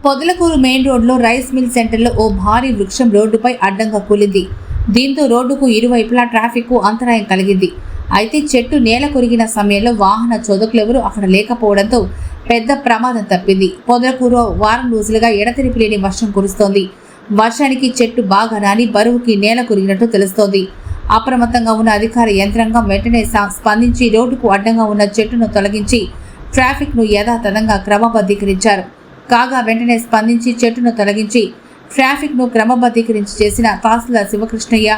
Podalakuru main రోడ్లో rice mill సెంటర్లో ఓ భారీ వృక్షం రోడ్డుపై అడ్డంగా కూలింది. దీంతో రోడ్డుకు ఇరువైపులా ట్రాఫిక్ కు అంతరాయం కలిగింది. అయితే చెట్టు నేల కొరిగిన సమయంలో వాహన చోదకులెవరూ అక్కడ లేకపోవడంతో పెద్ద ప్రమాదం తప్పింది. పొదలకూరు వారం రోజులుగా ఎడతెరిపి లేని వర్షం కురుస్తోంది. వర్షానికి చెట్టు బాగా నాని బరువుకి నేల కొరిగినట్టు తెలుస్తోంది. అప్రమత్తంగా ఉన్న అధికార యంత్రాంగం వెంటనే స్పందించి రోడ్డుకు అడ్డంగా ఉన్న చెట్టును తొలగించి ట్రాఫిక్ ను యథాతథంగా క్రమబద్ధీకరించారు. కాగా వెంటనే స్పందించి చెట్టును తొలగించి ట్రాఫిక్ ను క్రమబద్ధీకరించి చేసిన tahsildar Sivakrishnaiah,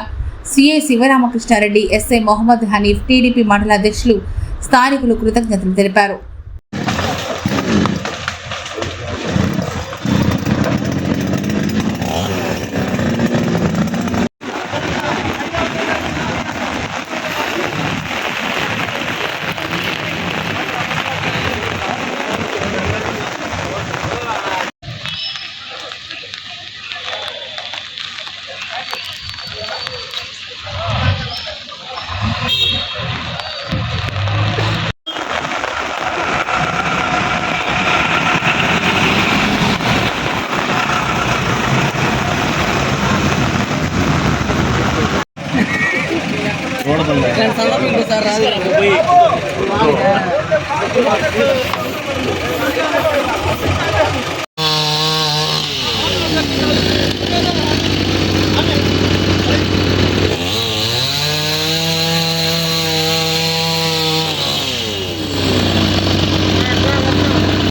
CI Sivaramakrishna Reddy, SI Mohammed Hanif, TDP మండల అధ్యక్షులు, స్థానికులు కృతజ్ఞతలు తెలిపారు. रोड बंद है।